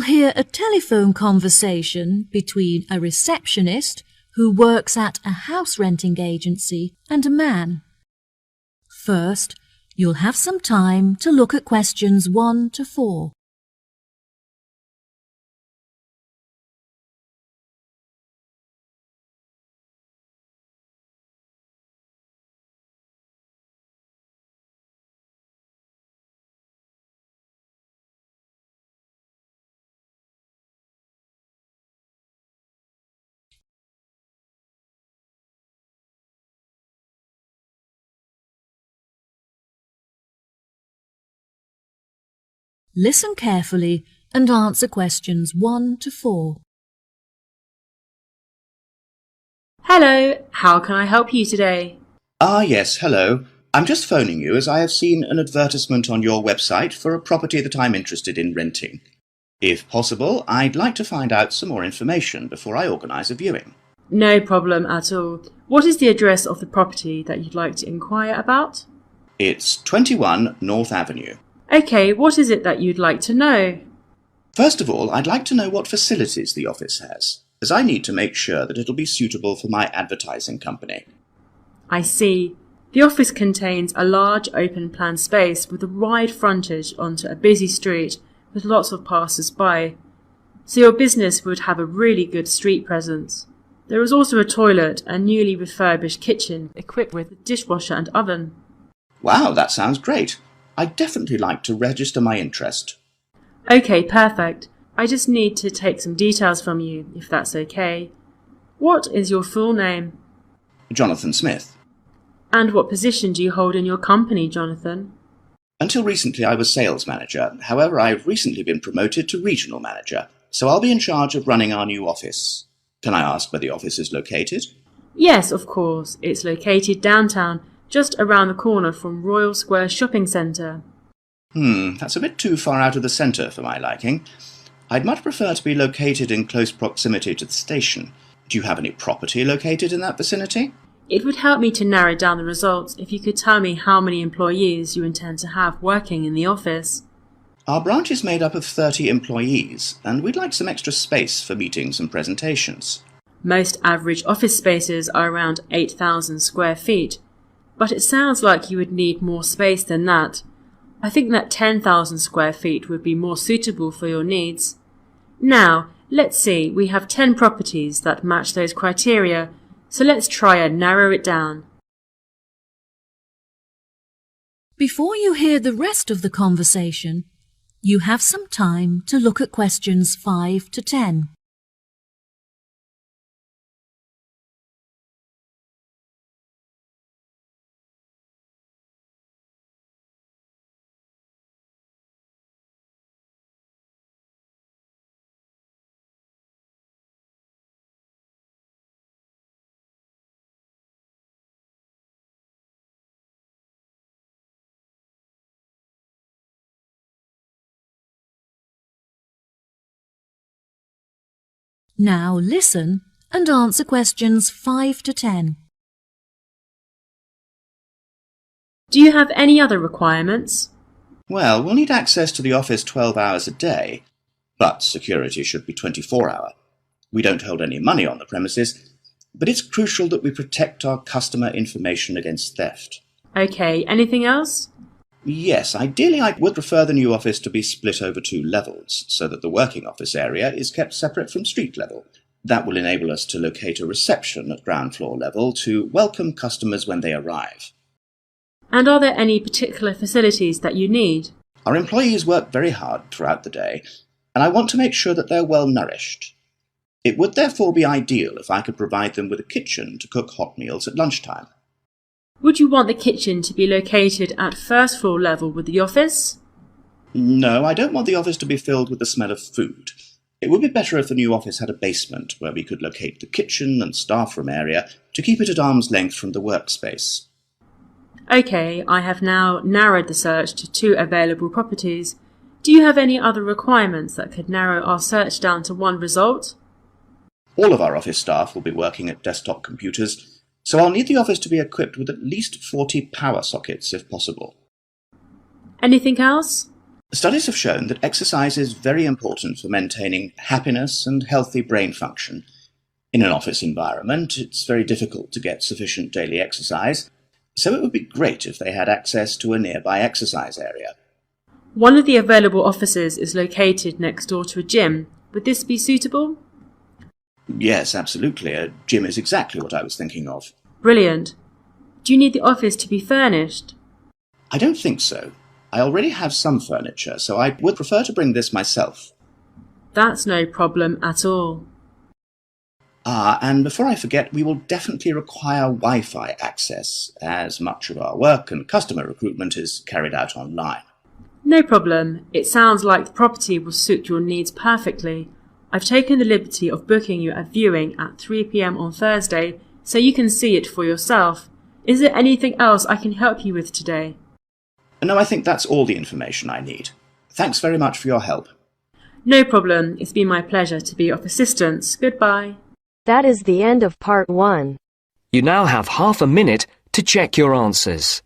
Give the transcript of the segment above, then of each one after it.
hear a telephone conversation between a receptionist who works at a house renting agency and a man. First, you'll have some time to look at questions 1 to 4. Listen carefully and answer questions 1 to 4. Hello, how can I help you today? Yes, hello. I'm just phoning you as I have seen an advertisement on your website for a property that I'm interested in renting. If possible, I'd like to find out some more information before I organise a viewing. No problem at all. What is the address of the property that you'd like to inquire about? It's 21 North Avenue. Okay, what is it that you'd like to know? First of all, I'd like to know what facilities the office has, as I need to make sure that it'll be suitable for my advertising company. I see. The office contains a large open-plan space with a wide frontage onto a busy street with lots of passers-by, so your business would have a really good street presence. There is also a toilet and newly refurbished kitchen equipped with a dishwasher and oven. Wow, that sounds great. I'd definitely like to register my interest. Okay, perfect. I just need to take some details from you, if that's okay. What is your full name? Jonathan Smith. And what position do you hold in your company, Jonathan? Until recently I was sales manager. However, I've recently been promoted to regional manager, so I'll be in charge of running our new office. Can I ask where the office is located? Yes, of course. It's located downtown, just around the corner from Royal Square Shopping Centre. That's a bit too far out of the centre for my liking. I'd much prefer to be located in close proximity to the station. Do you have any property located in that vicinity? It would help me to narrow down the results if you could tell me how many employees you intend to have working in the office. Our branch is made up of 30 employees, and we'd like some extra space for meetings and presentations. Most average office spaces are around 8,000 square feet, but it sounds like you would need more space than that. I think that 10,000 square feet would be more suitable for your needs. Now, let's see, we have 10 properties that match those criteria, so let's try and narrow it down. Before you hear the rest of the conversation, you have some time to look at questions 5 to 10. Now listen and answer questions 5 to 10. Do you have any other requirements? Well, we'll need access to the office 12 hours a day, but security should be 24-hour. We don't hold any money on the premises, but it's crucial that we protect our customer information against theft. Okay, anything else? Yes, ideally I would prefer the new office to be split over 2 levels, so that the working office area is kept separate from street level. That will enable us to locate a reception at ground floor level to welcome customers when they arrive. And are there any particular facilities that you need? Our employees work very hard throughout the day, and I want to make sure that they're well nourished. It would therefore be ideal if I could provide them with a kitchen to cook hot meals at lunchtime. Would you want the kitchen to be located at first floor level with the office? No, I don't want the office to be filled with the smell of food. It would be better if the new office had a basement where we could locate the kitchen and staff room area to keep it at arm's length from the workspace. Okay, I have now narrowed the search to 2 available properties. Do you have any other requirements that could narrow our search down to 1 result? All of our office staff will be working at desktop computers, so I'll need the office to be equipped with at least 40 power sockets if possible. Anything else? Studies have shown that exercise is very important for maintaining happiness and healthy brain function. In an office environment, it's very difficult to get sufficient daily exercise, so it would be great if they had access to a nearby exercise area. One of the available offices is located next door to a gym. Would this be suitable? Yes, absolutely. A gym is exactly what I was thinking of. Brilliant. Do you need the office to be furnished? I don't think so. I already have some furniture, so I would prefer to bring this myself. That's no problem at all. And before I forget, we will definitely require Wi-Fi access, as much of our work and customer recruitment is carried out online. No problem. It sounds like the property will suit your needs perfectly. I've taken the liberty of booking you a viewing at 3 p.m. on Thursday, so you can see it for yourself. Is there anything else I can help you with today? No, I think that's all the information I need. Thanks very much for your help. No problem. It's been my pleasure to be of assistance. Goodbye. That is the end of part 1. You now have half a minute to check your answers.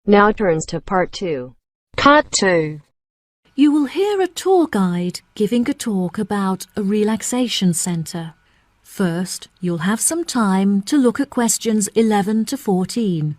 Now turns to part 2. Cut 2. You will hear a tour guide giving a talk about a relaxation centre. First, you'll have some time to look at questions 11 to 14.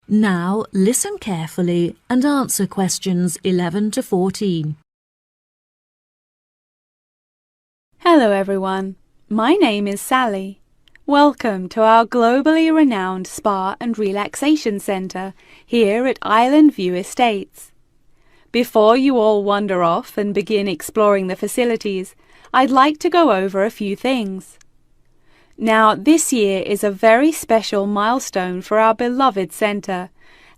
Now listen carefully and answer questions 11 to 14. Hello everyone, my name is Sally. Welcome to our globally renowned spa and relaxation centre here at Island View Estates. Before you all wander off and begin exploring the facilities, I'd like to go over a few things. Now, this year is a very special milestone for our beloved centre,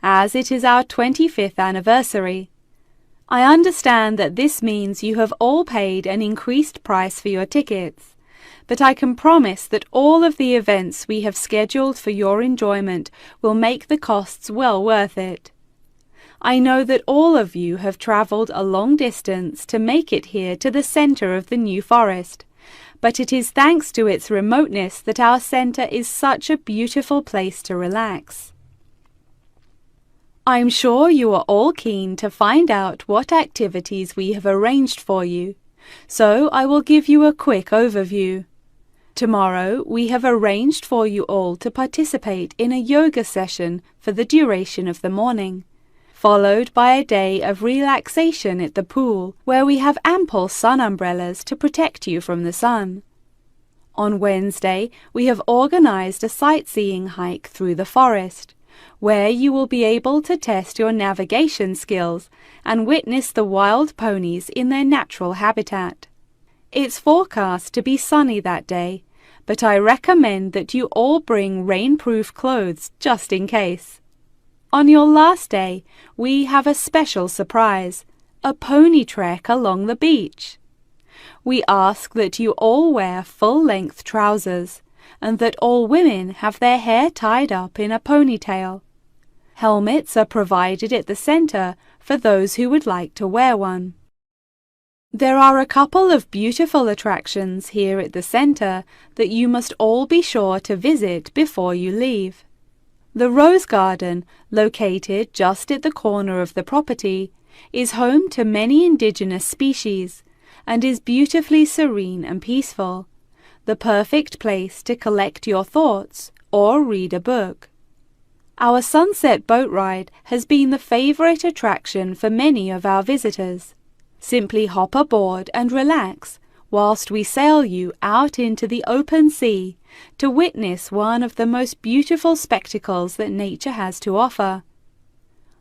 as it is our 25th anniversary. I understand that this means you have all paid an increased price for your tickets, but I can promise that all of the events we have scheduled for your enjoyment will make the costs well worth it. I know that all of you have travelled a long distance to make it here to the centre of the New Forest, but it is thanks to its remoteness that our centre is such a beautiful place to relax. I'm sure you are all keen to find out what activities we have arranged for you, so I will give you a quick overview. Tomorrow we have arranged for you all to participate in a yoga session for the duration of the morning, followed by a day of relaxation at the pool, where we have ample sun umbrellas to protect you from the sun. On Wednesday, we have organised a sightseeing hike through the forest, where you will be able to test your navigation skills and witness the wild ponies in their natural habitat. It's forecast to be sunny that day, but I recommend that you all bring rainproof clothes just in case. On your last day, we have a special surprise, a pony trek along the beach. We ask that you all wear full-length trousers and that all women have their hair tied up in a ponytail. Helmets are provided at the centre for those who would like to wear one. There are a couple of beautiful attractions here at the centre that you must all be sure to visit before you leave. The Rose Garden, located just at the corner of the property, is home to many indigenous species, and is beautifully serene and peaceful, the perfect place to collect your thoughts or read a book. Our sunset boat ride has been the favorite attraction for many of our visitors. Simply hop aboard and relax whilst we sail you out into the open sea to witness one of the most beautiful spectacles that nature has to offer.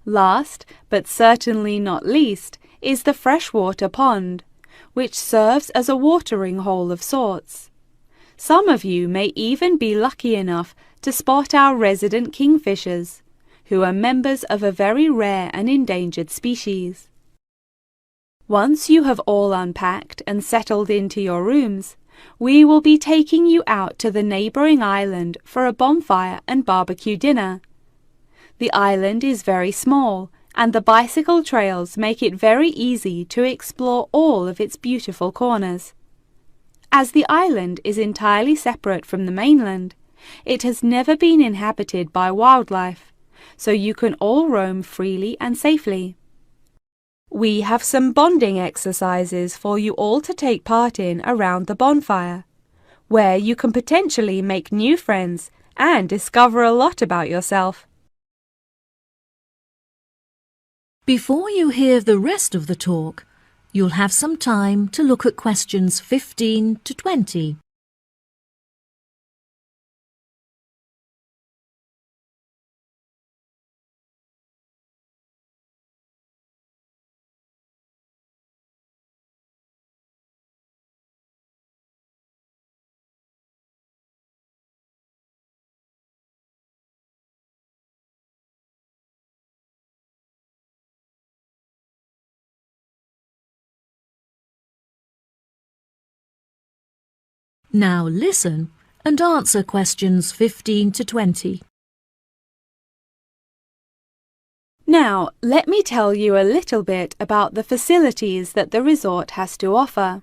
Last, but certainly not least, is the freshwater pond, which serves as a watering hole of sorts. Some of you may even be lucky enough to spot our resident kingfishers, who are members of a very rare and endangered species. Once you have all unpacked and settled into your rooms, we will be taking you out to the neighbouring island for a bonfire and barbecue dinner. The island is very small, and the bicycle trails make it very easy to explore all of its beautiful corners. As the island is entirely separate from the mainland, it has never been inhabited by wildlife, so you can all roam freely and safely. We have some bonding exercises for you all to take part in around the bonfire, where you can potentially make new friends and discover a lot about yourself. Before you hear the rest of the talk, you'll have some time to look at questions 15 to 20. Now listen and answer questions 15 to 20. Now, let me tell you a little bit about the facilities that the resort has to offer.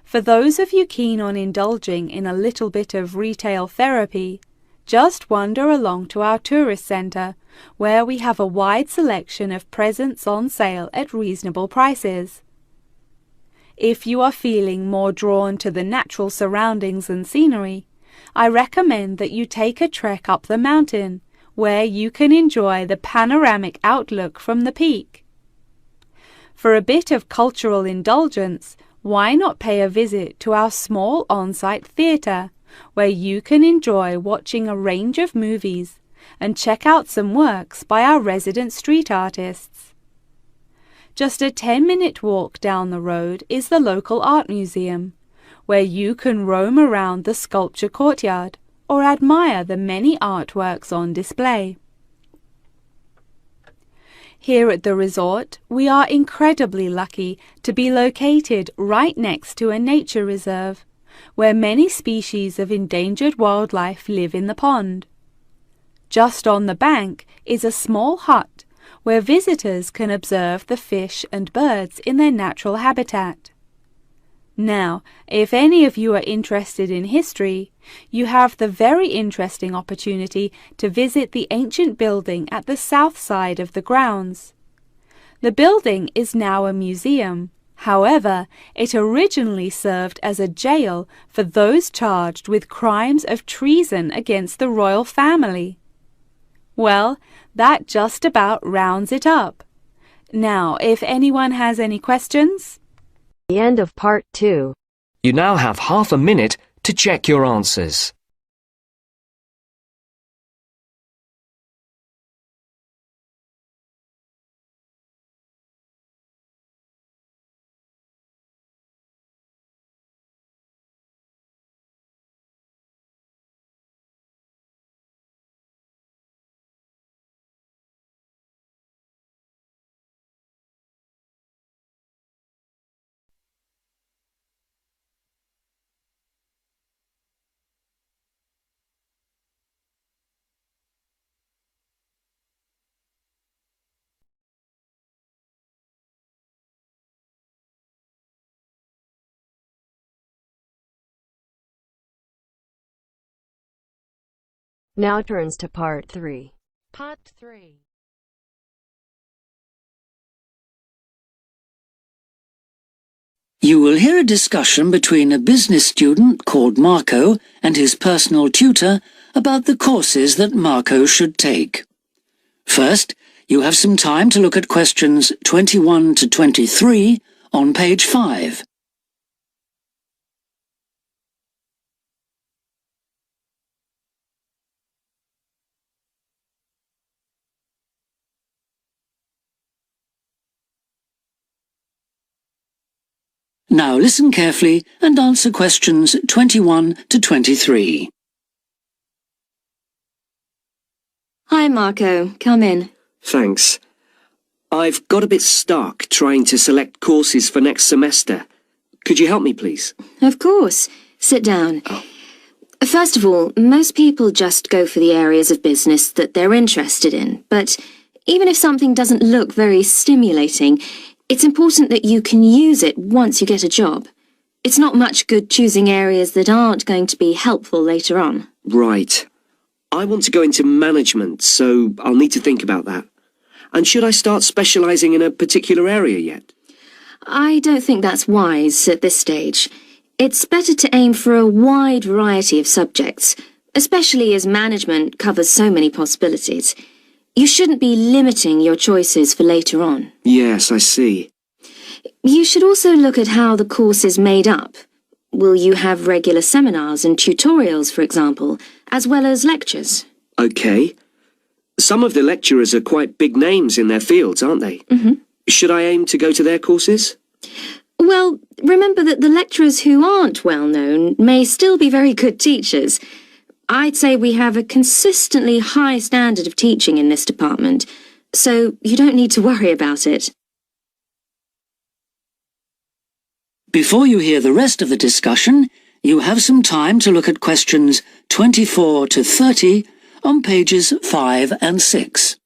For those of you keen on indulging in a little bit of retail therapy, just wander along to our tourist centre, where we have a wide selection of presents on sale at reasonable prices. If you are feeling more drawn to the natural surroundings and scenery, I recommend that you take a trek up the mountain, where you can enjoy the panoramic outlook from the peak. For a bit of cultural indulgence, why not pay a visit to our small on-site theatre, where you can enjoy watching a range of movies and check out some works by our resident street artists. Just a 10-minute walk down the road is the local art museum, where you can roam around the sculpture courtyard or admire the many artworks on display. Here at the resort, we are incredibly lucky to be located right next to a nature reserve, where many species of endangered wildlife live in the pond. Just on the bank is a small hut where visitors can observe the fish and birds in their natural habitat. Now, if any of you are interested in history, you have the very interesting opportunity to visit the ancient building at the south side of the grounds. The building is now a museum. However, it originally served as a jail for those charged with crimes of treason against the royal family. Well, that just about rounds it up. Now, if anyone has any questions? The end of part 2. You now have half a minute to check your answers. Now turns to part 3. Part 3. You will hear a discussion between a business student called Marco and his personal tutor about the courses that Marco should take. First, you have some time to look at questions 21 to 23 on page 5. Now listen carefully and answer questions 21 to 23. Hi, Marco. Come in. Thanks. I've got a bit stuck trying to select courses for next semester. Could you help me, please? Of course. Sit down. First of all, most people just go for the areas of business that they're interested in, but even if something doesn't look very stimulating, it's important that you can use it once you get a job. It's not much good choosing areas that aren't going to be helpful later on. Right. I want to go into management, so I'll need to think about that. And should I start specialising in a particular area yet? I don't think that's wise at this stage. It's better to aim for a wide variety of subjects, especially as management covers so many possibilities. You shouldn't be limiting your choices for later on. Yes, I see. You should also look at how the course is made up. Will you have regular seminars and tutorials, for example, as well as lectures? OK. Some of the lecturers are quite big names in their fields, aren't they? Mm-hmm. Should I aim to go to their courses? Well, remember that the lecturers who aren't well known may still be very good teachers. I'd say we have a consistently high standard of teaching in this department, so you don't need to worry about it. Before you hear the rest of the discussion, you have some time to look at questions 24 to 30 on pages 5 and 6.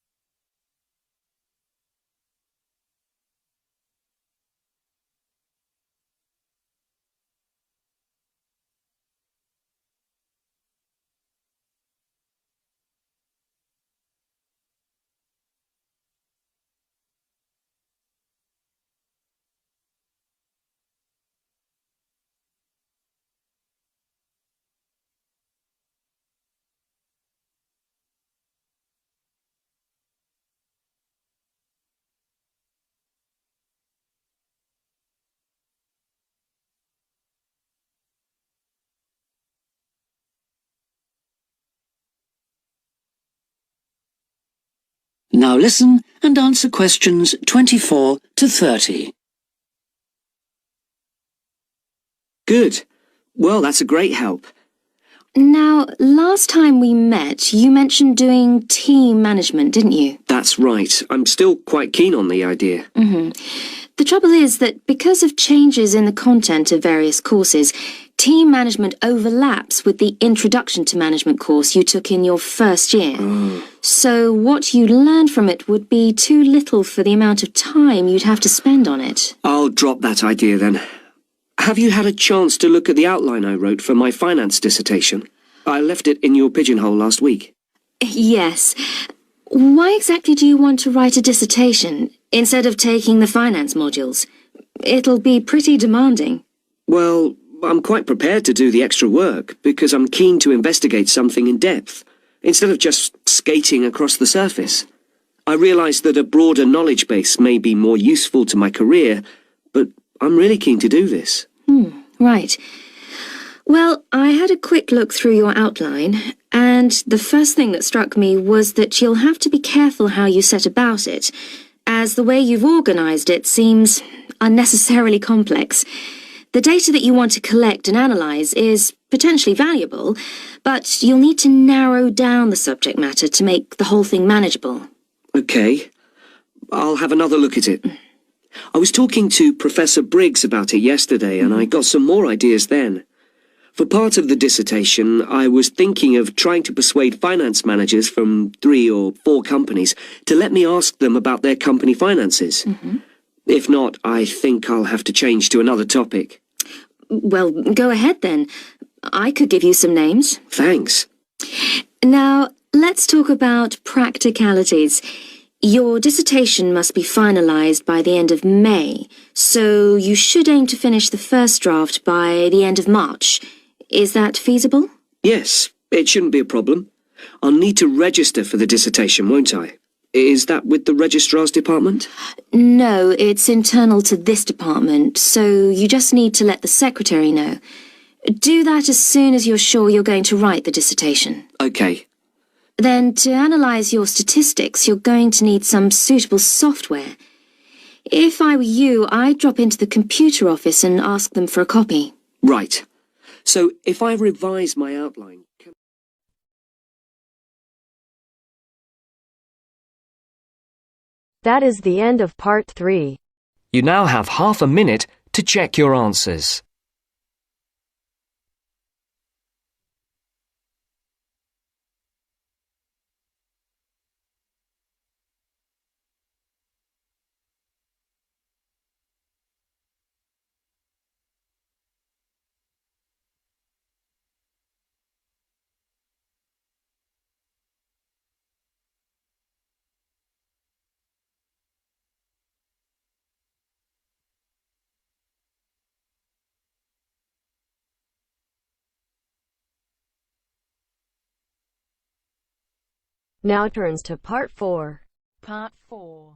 Now listen and answer questions 24 to 30. Good. Well, that's a great help. Now, last time we met, you mentioned doing team management, didn't you? That's right. I'm still quite keen on the idea. The trouble is that because of changes in the content of various courses, team management overlaps with the Introduction to Management course you took in your first year. So what you learned from it would be too little for the amount of time you'd have to spend on it. I'll drop that idea then. Have you had a chance to look at the outline I wrote for my finance dissertation? I left it in your pigeonhole last week. Yes. Why exactly do you want to write a dissertation instead of taking the finance modules? It'll be pretty demanding. Well, I'm quite prepared to do the extra work because I'm keen to investigate something in depth, instead of just skating across the surface. I realise that a broader knowledge base may be more useful to my career, but I'm really keen to do this. Right. Well, I had a quick look through your outline, and the first thing that struck me was that you'll have to be careful how you set about it, as the way you've organised it seems unnecessarily complex. The data that you want to collect and analyse is potentially valuable, but you'll need to narrow down the subject matter to make the whole thing manageable. OK. I'll have another look at it. I was talking to Professor Briggs about it yesterday, and I got some more ideas then. For part of the dissertation, I was thinking of trying to persuade finance managers from 3 or 4 companies to let me ask them about their company finances. If not, I think I'll have to change to another topic. Well, go ahead then. I could give you some names. Thanks. Now, let's talk about practicalities. Your dissertation must be finalised by the end of May, so you should aim to finish the first draft by the end of March. Is that feasible? Yes, it shouldn't be a problem. I'll need to register for the dissertation, won't I? Is that with the registrar's department? No, it's internal to this department, so you just need to let the secretary know. Do that as soon as you're sure you're going to write the dissertation. OK. Then, to analyse your statistics, you're going to need some suitable software. If I were you, I'd drop into the computer office and ask them for a copy. Right. So, if I revise my outline... That is the end of part 3. You now have half a minute to check your answers. Now turns to part 4. Part 4.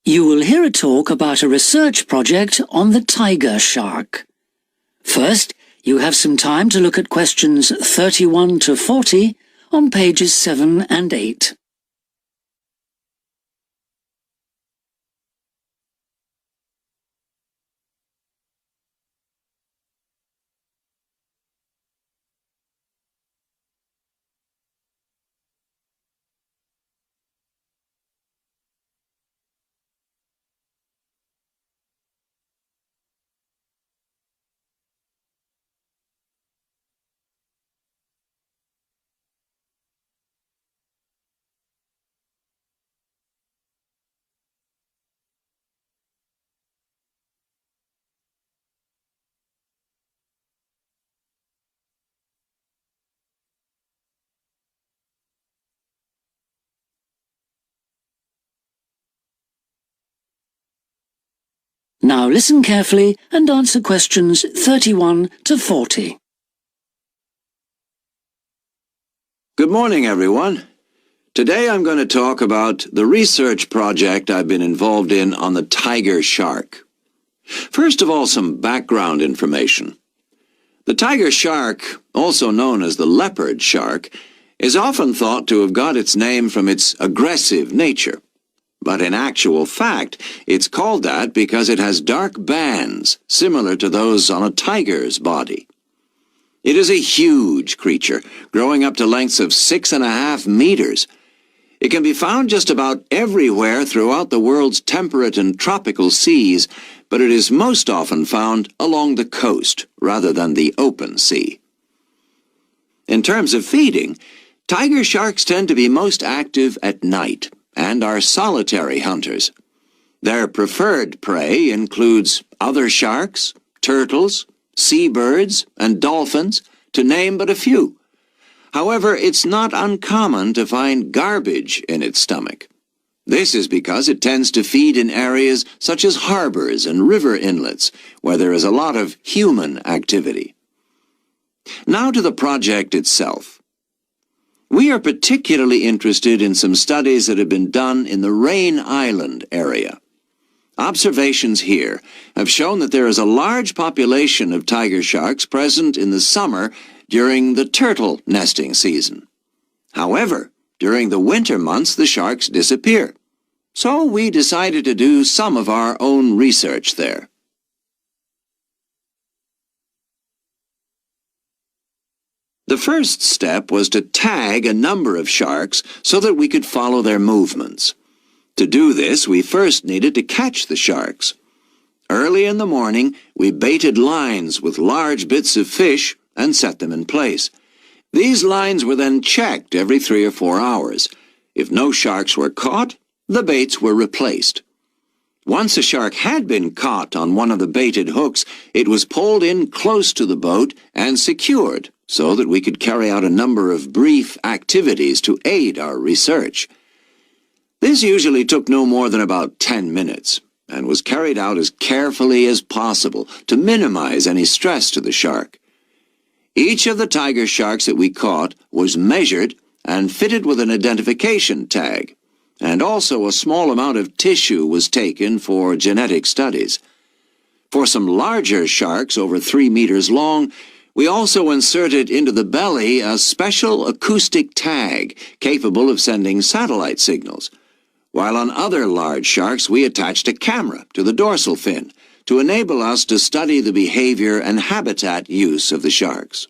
You will hear a talk about a research project on the tiger shark. First, you have some time to look at questions 31 to 40 on pages 7 and 8. Now listen carefully and answer questions 31 to 40. Good morning, everyone. Today I'm going to talk about the research project I've been involved in on the tiger shark. First of all, some background information. The tiger shark, also known as the leopard shark, is often thought to have got its name from its aggressive nature. But in actual fact, it's called that because it has dark bands, similar to those on a tiger's body. It is a huge creature, growing up to lengths of 6.5 meters. It can be found just about everywhere throughout the world's temperate and tropical seas, but it is most often found along the coast, rather than the open sea. In terms of feeding, tiger sharks tend to be most active at night, and are solitary hunters. Their preferred prey includes other sharks, turtles, seabirds, and dolphins, to name but a few. However, it's not uncommon to find garbage in its stomach. This is because it tends to feed in areas such as harbors and river inlets, where there is a lot of human activity. Now to the project itself. We are particularly interested in some studies that have been done in the Rain Island area. Observations here have shown that there is a large population of tiger sharks present in the summer during the turtle nesting season. However, during the winter months the sharks disappear. So we decided to do some of our own research there. The first step was to tag a number of sharks so that we could follow their movements. To do this, we first needed to catch the sharks. Early in the morning, we baited lines with large bits of fish and set them in place. These lines were then checked every 3 or 4 hours. If no sharks were caught, the baits were replaced. Once a shark had been caught on one of the baited hooks, it was pulled in close to the boat and secured so that we could carry out a number of brief activities to aid our research. This usually took no more than about 10 minutes and was carried out as carefully as possible to minimize any stress to the shark. Each of the tiger sharks that we caught was measured and fitted with an identification tag, and also a small amount of tissue was taken for genetic studies. For some larger sharks over 3 meters long, we also inserted into the belly a special acoustic tag capable of sending satellite signals, while on other large sharks we attached a camera to the dorsal fin to enable us to study the behavior and habitat use of the sharks.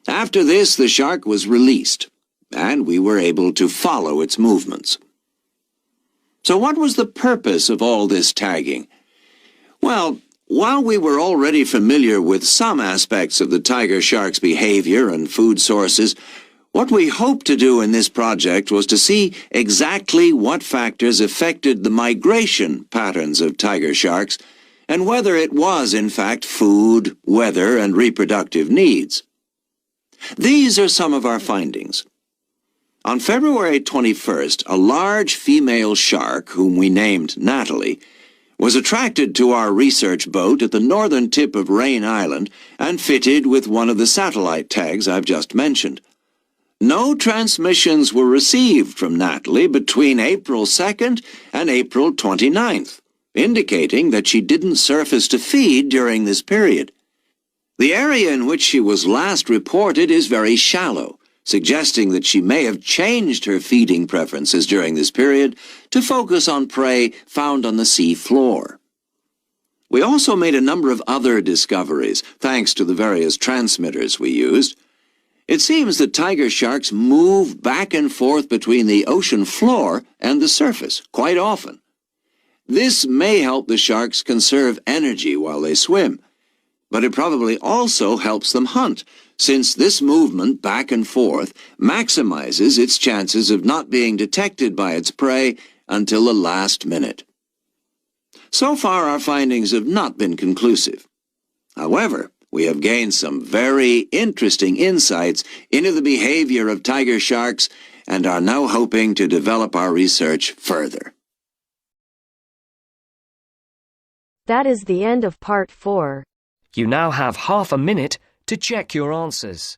After this, the shark was released, and we were able to follow its movements. So what was the purpose of all this tagging? Well, while we were already familiar with some aspects of the tiger shark's behavior and food sources, what we hoped to do in this project was to see exactly what factors affected the migration patterns of tiger sharks and whether it was, in fact, food, weather, and reproductive needs. These are some of our findings. On February 21st, a large female shark, whom we named Natalie, was attracted to our research boat at the northern tip of Rain Island and fitted with one of the satellite tags I've just mentioned. No transmissions were received from Natalie between April 2nd and April 29th, indicating that she didn't surface to feed during this period. The area in which she was last reported is very shallow, suggesting that she may have changed her feeding preferences during this period to focus on prey found on the sea floor. We also made a number of other discoveries, thanks to the various transmitters we used. It seems that tiger sharks move back and forth between the ocean floor and the surface quite often. This may help the sharks conserve energy while they swim, but it probably also helps them hunt, since this movement back and forth maximizes its chances of not being detected by its prey until the last minute. So far, our findings have not been conclusive. However, we have gained some very interesting insights into the behavior of tiger sharks and are now hoping to develop our research further. That is the end of part 4. You now have half a minute to check your answers.